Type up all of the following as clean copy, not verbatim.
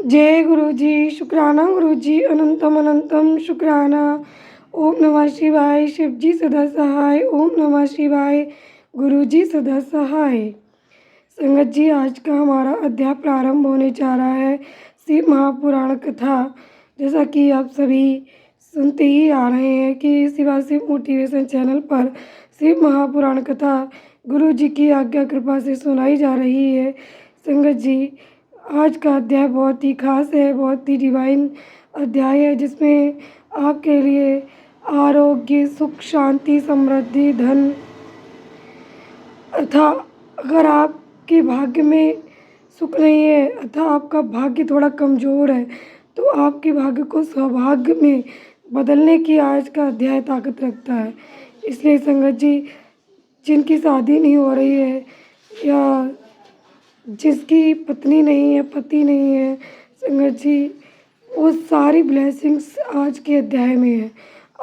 जय गुरु जी। शुक्राना गुरु जी, अनंतम अनंतम शुक्राना। ओम नमः शिवाय। शिव जी सदा सहाय। ओम नमः शिवाय। गुरु जी सदा सहाय। संगत जी, आज का हमारा अध्याय प्रारंभ होने जा रहा है शिव महापुराण कथा। जैसा कि आप सभी सुनते ही आ रहे हैं कि शिवा शिव मोटिवेशन चैनल पर शिव महापुराण कथा गुरु जी की आज्ञा कृपा से सुनाई जा रही है। संगत जी, आज का अध्याय बहुत ही खास है, बहुत ही डिवाइन अध्याय है, जिसमें आपके लिए आरोग्य, सुख, शांति, समृद्धि, धन अथा अगर आपके भाग्य में सुख नहीं है अथा आपका भाग्य थोड़ा कमज़ोर है तो आपके भाग्य को सौभाग्य में बदलने की आज का अध्याय ताकत रखता है। इसलिए संगत जी, जिनकी शादी नहीं हो रही है या जिसकी पत्नी नहीं है, पति नहीं है, संगत जी, वो सारी ब्लेसिंग्स आज के अध्याय में है।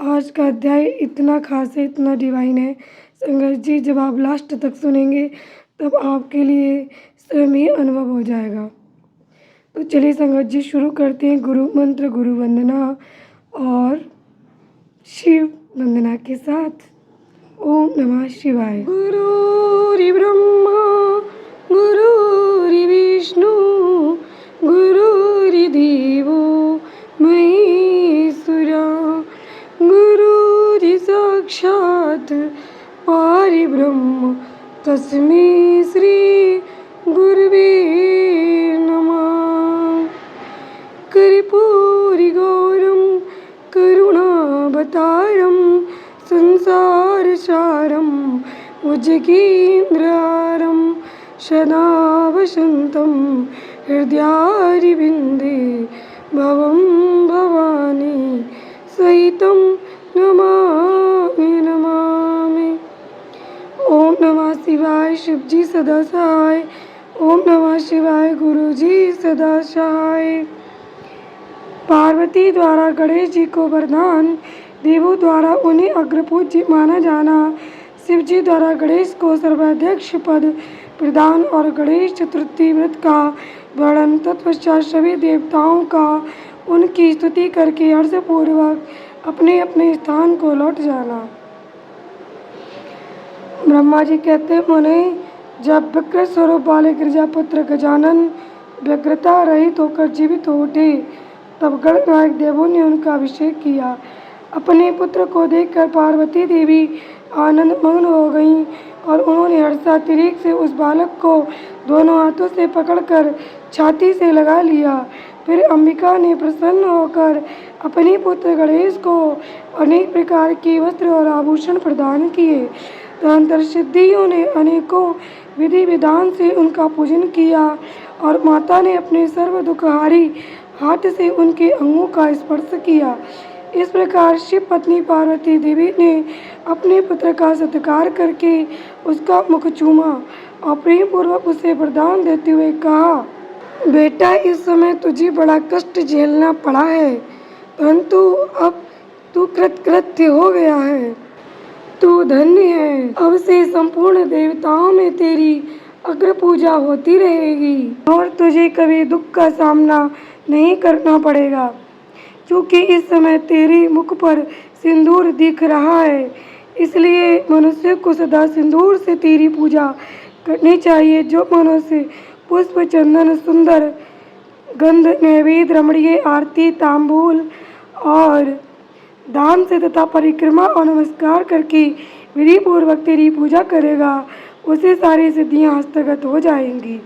आज का अध्याय इतना खास है, इतना डिवाइन है संगत जी, जब आप लास्ट तक सुनेंगे तब आपके लिए स्वयं ही अनुभव हो जाएगा। तो चलिए संगत जी, शुरू करते हैं गुरु मंत्र, गुरु वंदना और शिव वंदना के साथ। ओम नमः शिवाय। गुरुर् ब्रह्मा गुरुर्विष्णु गुरुर्देवो महेश्वरा गुरुर् साक्षात् परब्रह्म तस्मै श्री गुरुवे नमः। कर्पूरगौरं करुणावतारं संसारसारं भुजगेन्द्रहारं सदा वसन्तं हृदयारविन्दे भवं भवानी सहितं नमामि नमामि। ओम नमः शिवाय। शिव जी सदा सहाय। ओम नमः शिवाय। गुरु जी सदा सहाय। पार्वती द्वारा गणेश जी को वरदान, देवों द्वारा उन्हें अग्रपूज्य माना जाना, शिव जी द्वारा गणेश को सर्वाध्यक्ष पद प्रदान और गणेश चतुर्थी व्रत का वर्णन, तत्पश्चात सभी देवताओं का उनकी स्तुति करके हर्षपूर्वक अपने अपने स्थान को लौट जाना। ब्रह्मा जी कहते मुने, जब विकृत स्वरूप वाले गिरजापुत्र गजानन व्यग्रता रहित होकर जीवित हो उठे तब गणनायक देवों ने उनका अभिषेक किया। अपने पुत्र को देखकर पार्वती देवी आनंद मग्न हो गईं और उन्होंने हर्षातिरेक से उस बालक को दोनों हाथों से पकड़कर छाती से लगा लिया। फिर अंबिका ने प्रसन्न होकर अपने पुत्र गणेश को अनेक प्रकार के वस्त्र और आभूषण प्रदान किए। तदनंतर सिद्धियों ने अनेकों विधि विधान से उनका पूजन किया और माता ने अपने सर्व दुखहारी हाथ से उनके अंगों का स्पर्श किया। इस प्रकार शिव पत्नी पार्वती देवी ने अपने पुत्र का सत्कार करके उसका मुख चूमा और प्रेम पूर्वक उसे वरदान देते हुए कहा, बेटा, इस समय तुझे बड़ा कष्ट झेलना पड़ा है, परंतु अब तू कृतकृत्य हो गया है। तू धन्य है। अब से संपूर्ण देवताओं में तेरी अग्र पूजा होती रहेगी और तुझे कभी दुख का सामना नहीं करना पड़ेगा, क्योंकि इस समय तेरे मुख पर सिंदूर दिख रहा है। इसलिए मनुष्य को सदा सिंदूर से तेरी पूजा करनी चाहिए। जो मनुष्य पुष्प, चंदन, सुंदर गंध, नैवेद्य, रमणीय आरती, तांबूल और दान से तथा परिक्रमा और नमस्कार करके विधि पूर्वक तेरी पूजा करेगा, उसे सारी सिद्धियां हस्तगत हो जाएंगी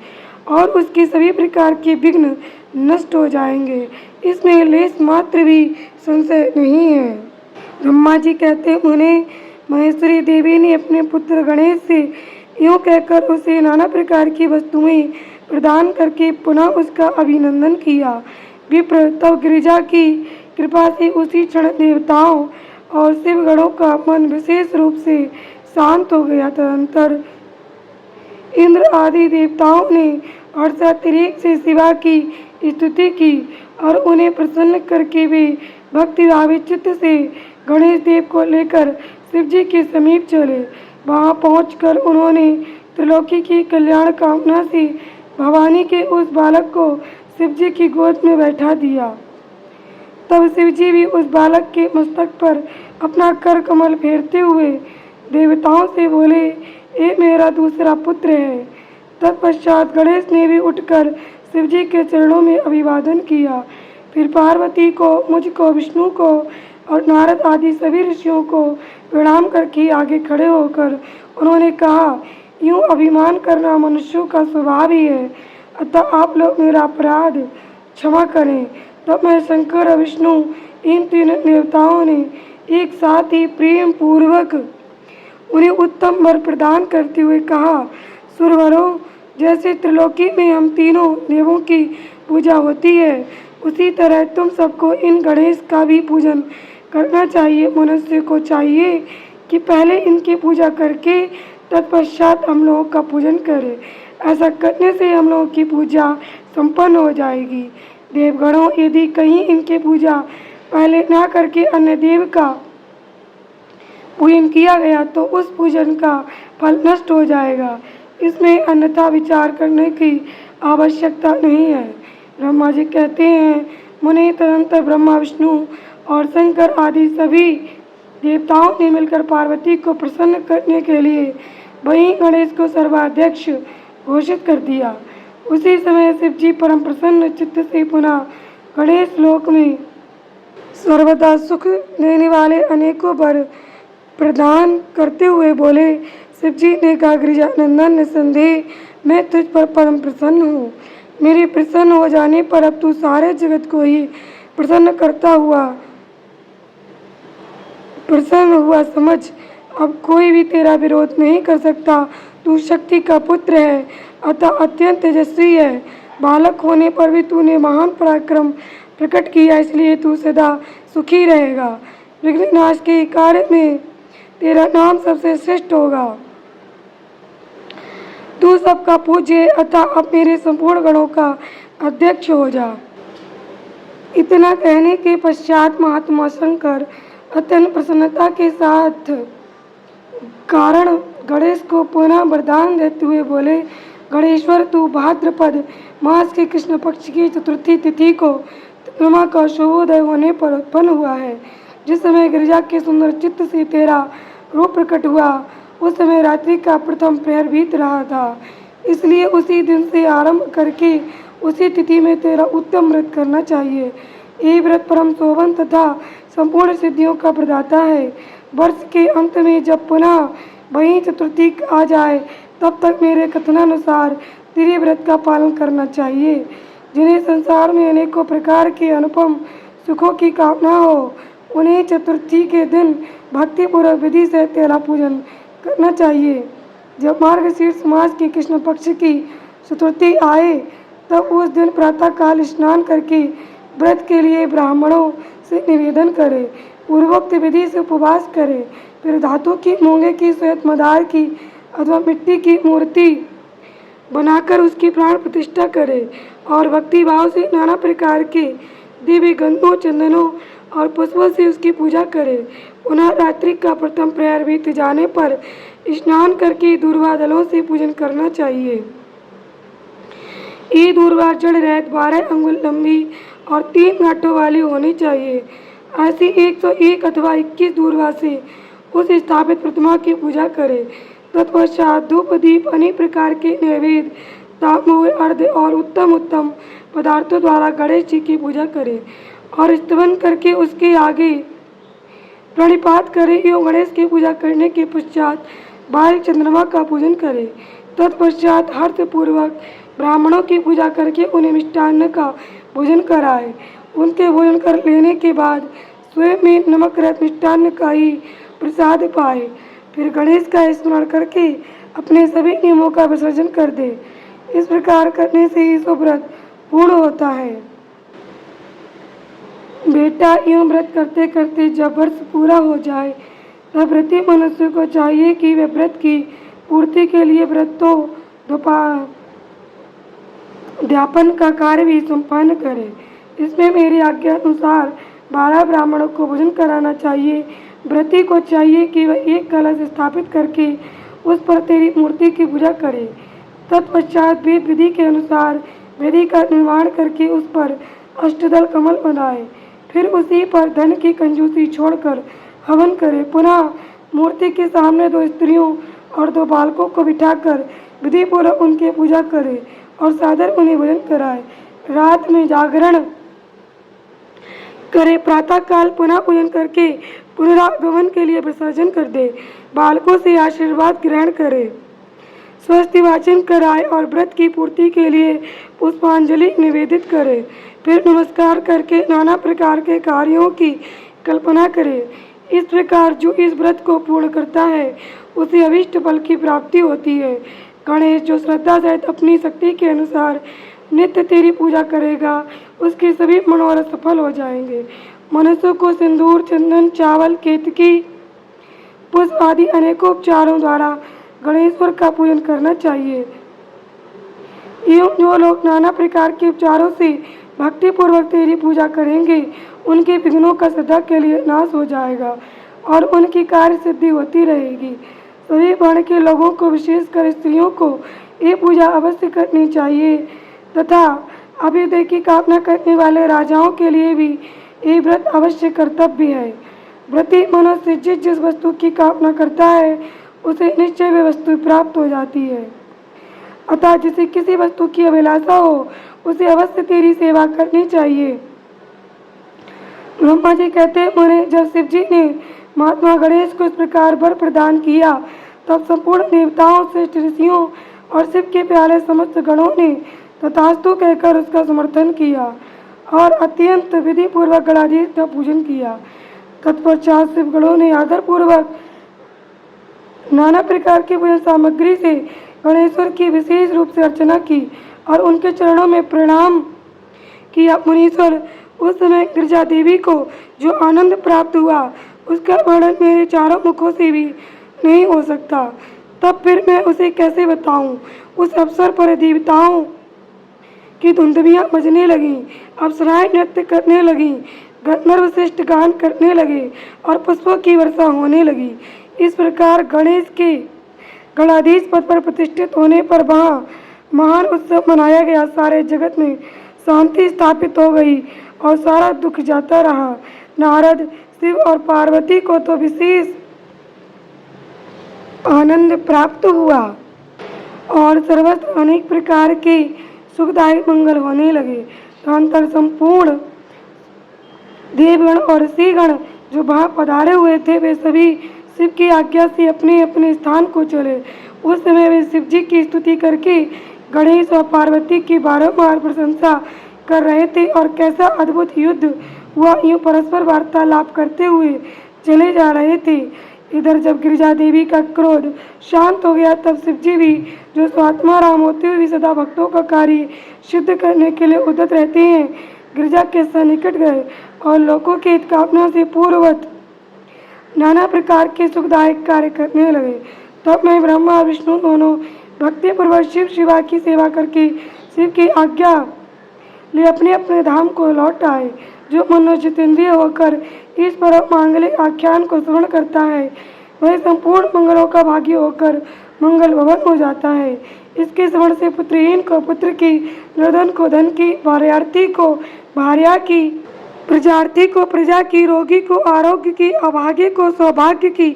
और उसके सभी प्रकार के विघ्न नष्ट हो जाएंगे। इसमें लेश मात्र भी संशय नहीं है। ब्रह्मा जी कहते उन्हें महेश्वरी देवी ने अपने पुत्र गणेश से यूँ कहकर उसे नाना प्रकार की वस्तुएं प्रदान करके पुनः उसका अभिनंदन किया। विप्र, तब गिरिजा की कृपा से उसी क्षण देवताओं और शिवगणों का मन विशेष रूप से शांत हो गया। तदनंतर इंद्र आदि देवताओं ने हर्षातिरेक से शिवा की स्तुति की और उन्हें प्रसन्न करके वे भक्तिभावी चित्त से गणेश देव को लेकर शिव जी के समीप चले। वहां पहुंचकर उन्होंने त्रिलोकी की कल्याण कामना से भवानी के उस बालक को शिव जी की गोद में बैठा दिया। तब शिव जी भी उस बालक के मस्तक पर अपना कर कमल फेरते हुए देवताओं से बोले, ये मेरा दूसरा पुत्र है। तत्पश्चात गणेश ने भी उठकर शिव जी के चरणों में अभिवादन किया। फिर पार्वती को, मुझको, विष्णु को और नारद आदि सभी ऋषियों को प्रणाम करके आगे खड़े होकर उन्होंने कहा, यूँ अभिमान करना मनुष्यों का स्वभाव ही है, अतः आप लोग मेरा अपराध क्षमा करें। तब मैं शंकर और विष्णु इन तीन देवताओं ने एक साथ ही प्रेम पूर्वक उन्हें उत्तम वर प्रदान करते हुए कहा, सुरवरों, जैसे त्रिलोकी में हम तीनों देवों की पूजा होती है, उसी तरह तुम सबको इन गणेश का भी पूजन करना चाहिए। मनुष्य को चाहिए कि पहले इनकी पूजा करके तत्पश्चात हम लोगों का पूजन करें। ऐसा करने से हम लोगों की पूजा संपन्न हो जाएगी। देवगणों, यदि कहीं इनकी पूजा पहले ना करके अन्य देव का पूजन किया गया तो उस पूजन का फल नष्ट हो जाएगा। इसमें अन्यथा विचार करने की आवश्यकता नहीं है। ब्रह्मा जी कहते हैं, मुनि तदनंतर ब्रह्मा, विष्णु और शंकर आदि सभी देवताओं ने मिलकर पार्वती को प्रसन्न करने के लिए वहीं गणेश को सर्वाध्यक्ष घोषित कर दिया। उसी समय शिव जी परम प्रसन्न चित्त से पुनः गणेश लोक में सर्वदा सुख देने वाले अनेकों वर प्रदान करते हुए बोले। शिव जी ने कहा, गिरिजानंदन, निसंदेह मैं तुझ पर परम प्रसन्न हूँ। मेरे प्रसन्न हो जाने पर अब तू सारे जगत को ही प्रसन्न हुआ समझ। अब कोई भी तेरा विरोध नहीं कर सकता। तू शक्ति का पुत्र है, अतः अत्यंत तेजस्वी है। बालक होने पर भी तूने महान पराक्रम प्रकट किया, इसलिए तू सदा सुखी रहेगा। विघ्ननाश के कार्य में तेरा नाम सबसे श्रेष्ठ होगा। तू सबका पूज्य, अतः अब मेरे संपूर्ण गणों का अध्यक्ष हो जा। इतना कहने के पश्चात महात्मा शंकर अत्यंत प्रसन्नता के साथ कारण गणेश को पुनः वरदान देते हुए बोले, गणेश्वर, तू भाद्रपद मास के कृष्ण पक्ष की चतुर्थी तिथि को चंद्रमा का शुभोदय होने पर उत्पन्न हुआ है। जिस समय गिरिजा के सुंदर चित्त से तेरा रूप प्रकट हुआ, उस समय रात्रि का प्रथम प्रहर बीत रहा था। इसलिए उसी दिन से आरंभ करके उसी तिथि में तेरा उत्तम व्रत करना चाहिए। ये व्रत परम शोभन तथा संपूर्ण सिद्धियों का प्रदाता है। वर्ष के अंत में जब पुनः वही चतुर्थी आ जाए, तब तक मेरे कथनानुसार तेरे व्रत का पालन करना चाहिए। जिन्हें संसार में अनेकों प्रकार के अनुपम सुखों की कामना हो, उन्हें चतुर्थी के दिन भक्तिपूर्वक विधि से तेरा पूजन करना चाहिए। जब मार्गशीर्ष मास के कृष्ण पक्ष की चतुर्थी आए, तब उस दिन प्रातःकाल स्नान करके व्रत के लिए ब्राह्मणों से निवेदन करें। पूर्वोक्त विधि से उपवास करें। फिर धातु की, मूंगे की, श्वेत मदार की अथवा मिट्टी की मूर्ति बनाकर उसकी प्राण प्रतिष्ठा करें और भक्ति भाव से नाना प्रकार के दिव्य गंधों, चंदनों और पुष्पों से उसकी पूजा करें। पुनः रात्रि का प्रथम प्रहर बीत जाने पर स्नान करके दूर्वा दलों से पूजन करना चाहिए। ये दूर्वा जड़ रहित 12 अंगुल लंबी और 3 गांठों वाली होनी चाहिए। ऐसी 101 अथवा 21 दूर्वा से उस स्थापित प्रतिमा की पूजा करें। तत्पश्चात धूप, दीप, अनेक प्रकार के नैवेद्य, तांबूल, अर्घ्य और उत्तम उत्तम पदार्थों द्वारा गणेश जी की पूजा करें और स्तवन करके उसके आगे प्रणिपात करें। एवं गणेश की पूजा करने के पश्चात बाल चंद्रमा का पूजन करें। तत्पश्चात हर्षपूर्वक ब्राह्मणों की पूजा करके उन्हें मिष्टान्न का भोजन कराए। उनके भोजन कर लेने के बाद स्वयं में नमक रहित मिष्टान्न का ही प्रसाद पाए। फिर गणेश का स्मरण करके अपने सभी नियमों का विसर्जन कर दे। इस प्रकार करने से ही सो व्रत पूर्ण होता है। बेटा, यूँ व्रत करते करते जब वर्ष पूरा हो जाए, तब व्रती मनुष्य को चाहिए कि वे व्रत की पूर्ति के लिए व्रतोद्यापन का कार्य भी संपन्न करे। इसमें मेरी आज्ञा अनुसार 12 ब्राह्मणों को भोजन कराना चाहिए। व्रती को चाहिए कि वह एक कलश स्थापित करके उस पर तेरी मूर्ति की पूजा करे। तत्पश्चात वेद विधि के अनुसार विधि का निर्माण करके उस पर अष्टदल कमल बनाए। फिर उसी पर धन की कंजूसी छोड़कर हवन करे। पुनः मूर्ति के सामने 2 स्त्रियों और 2 बालकों को बिठाकर विधि पूर्वक उनकी पूजा करे और सादर उन्हें भोजन कराए। रात में जागरण करे। प्रातः काल पुनः पूजन करके पुनरागमन के लिए विसर्जन कर दे। बालकों से आशीर्वाद ग्रहण करे, स्वस्ति वाचन कराए और व्रत की पूर्ति के लिए पुष्पांजलि निवेदित करे। फिर नमस्कार करके नाना प्रकार के कार्यों की कल्पना करे। इस प्रकार जो इस व्रत को पूर्ण करता है उसे अभीष्ट फल की प्राप्ति होती है। गणेश जो श्रद्धा सहित अपनी शक्ति के अनुसार नित्य तेरी पूजा करेगा उसके सभी मनोरथ सफल हो जाएंगे। मनुष्य को सिंदूर, चंदन, चावल, केतकी, पुष्प आदि अनेकों उपचारों द्वारा गणेश्वर का पूजन करना चाहिए। एवं जो लोग नाना प्रकार के उपचारों से भक्ति पूर्वक तेरी पूजा करेंगे उनके विघ्नों का सदा के लिए नाश हो जाएगा और उनकी कार्य सिद्धि होती रहेगी। सभी वर्ण के लोगों को, विशेषकर स्त्रियों को ये पूजा अवश्य करनी चाहिए तथा अभ्युदय की कामना करने वाले राजाओं के लिए भी ये व्रत अवश्य कर्तव्य है। व्रती मनुष्य जिस वस्तु की कामना करता है उसे निश्चय वे वस्तु प्राप्त हो जाती है। अतः जिसे किसी वस्तु की अभिलाषा हो उसे अवश्य तेरी सेवा करनी चाहिए। ब्रह्मा जी कहते हैं, मुने जब शिव जी ने महात्मा गणेश को इस प्रकार वर प्रदान किया तब संपूर्ण देवताओं, श्रेष्ठ ऋषियों और शिव के प्यारे समस्त गणों ने तथास्तु कहकर उसका समर्थन किया और अत्यंत विधि पूर्वक गणाधीश का पूजन किया। तत्पश्चात शिव गणों ने आदर पूर्वक नाना प्रकार की पूजन सामग्री से गणेश्वर की विशेष रूप से अर्चना की और उनके चरणों में प्रणाम किया। मुनीश्वर, उस समय गिरिजा देवी को जो आनंद प्राप्त हुआ उसका वर्णन मेरे चारों मुखों से भी नहीं हो सकता। तब फिर मैं उसे कैसे बताऊं। उस अवसर पर देवताओं की धुंधुमियाँ बजने लगीं, अप्सराएं नृत्य करने लगीं, गंधर्व श्रेष्ठ गान करने लगे और पुष्पों की वर्षा होने लगी। इस प्रकार गणेश के गणाधीश पद पर प्रतिष्ठित होने पर वहाँ महान उत्सव मनाया गया। सारे जगत में शांति स्थापित हो गई और सारा दुख जाता रहा। नारद, शिव और पार्वती को तो विशेष आनंद प्राप्त हुआ और सर्वत्र अनेक प्रकार के सुखदायी मंगल होने लगे। तदनंतर संपूर्ण देवगण और ऋषिगण जो वहाँ पधारे हुए थे वे सभी शिव की आज्ञा से अपने अपने स्थान को चले। उस समय वे शिव जी की स्तुति करके गणेश और पार्वती की बारंबार प्रशंसा कर रहे थे और कैसा अद्भुत युद्ध हुआ यूँ परस्पर वार्तालाप करते हुए चले जा रहे थे। इधर जब गिरिजा देवी का क्रोध शांत हो गया तब शिव जी भी जो स्वात्मा राम होते हुए भी सदा भक्तों का कार्य सिद्ध करने के लिए उद्यत रहते हैं, गिरिजा के सन्निकट गए और लोगों की हित कामना से पूर्ववत नाना प्रकार के सुखदायक कार्य करने लगे। तब मैं ब्रह्मा और विष्णु दोनों भक्ति पूर्वक शिव शिवा की सेवा करके शिव की आज्ञा ले अपने अपने धाम को लौट आए। जो मनुष्य जितेंद्रिय होकर इस परम मांगलिक आख्यान को श्रवण करता है वह संपूर्ण मंगलों का भागी होकर मंगल भवन हो जाता है। इसके श्रवण से पुत्रहीन को पुत्र की, निर्धन को धन की, भार्यार्थी को भार्या की, प्रजार्थी को प्रजा की, रोगी को आरोग्य की, अभागे को सौभाग्य की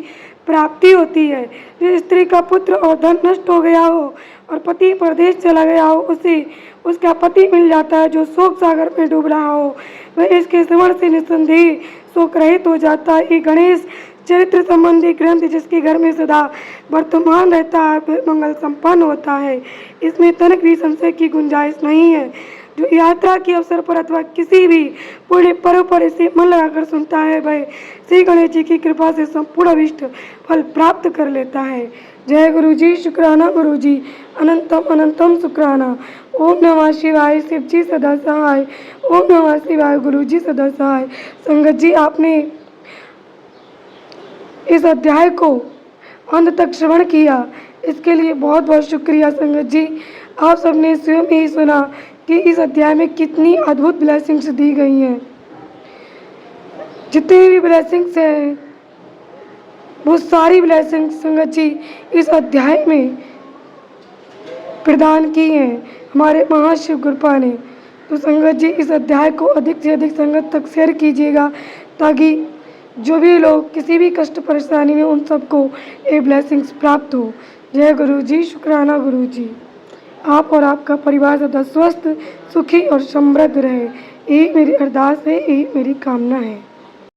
प्राप्ति होती है। जिस स्त्री का पुत्र और धन नष्ट हो गया हो और पति परदेश चला गया हो उसे उसका पति मिल जाता है। जो शोक सागर में डूब रहा हो वह इसके श्रवण से निस्संदेह शोक रहित हो जाता है। ये गणेश चरित्र संबंधी ग्रंथ जिसके घर में सदा वर्तमान रहता है मंगल संपन्न होता है। इसमें तनिक भी संशय की गुंजाइश नहीं है। जो यात्रा के अवसर पर अथवा किसी भी पुण्य पर्व पर इसे मन लगाकर सुनता है वह श्री गणेश जी की कृपा से संपूर्ण अभिष्ट फल प्राप्त कर लेता है। जय गुरु जी, शुक्राना गुरु जी, अनंतम अनंतम शुक्राना। ओम नमः शिवाय, शिव जी सदा सहाय। ओम नमः शिवाय, गुरु जी सदा सहाय। संगत जी, आपने इस अध्याय को अंत तक श्रवण किया इसके लिए बहुत बहुत शुक्रिया। संगत जी, आप सबने स्वयं ही सुना कि इस अध्याय में कितनी अद्भुत ब्लेसिंग्स दी गई हैं। जितनी भी ब्लेसिंग्स हैं वो सारी ब्लेसिंग्स संगत जी इस अध्याय में प्रदान की हैं। हमारे महाशिव कृपा ने। तो संगत जी, इस अध्याय को अधिक से अधिक संगत तक शेयर कीजिएगा, ताकि जो भी लोग किसी भी कष्ट परेशानी में, उन सबको ये ब्लेसिंग्स प्राप्त हो। जय गुरु जी, शुक्राना गुरु जी। आप और आपका परिवार सदा स्वस्थ, सुखी और समृद्ध रहे, यही मेरी अरदास है, यही मेरी कामना है।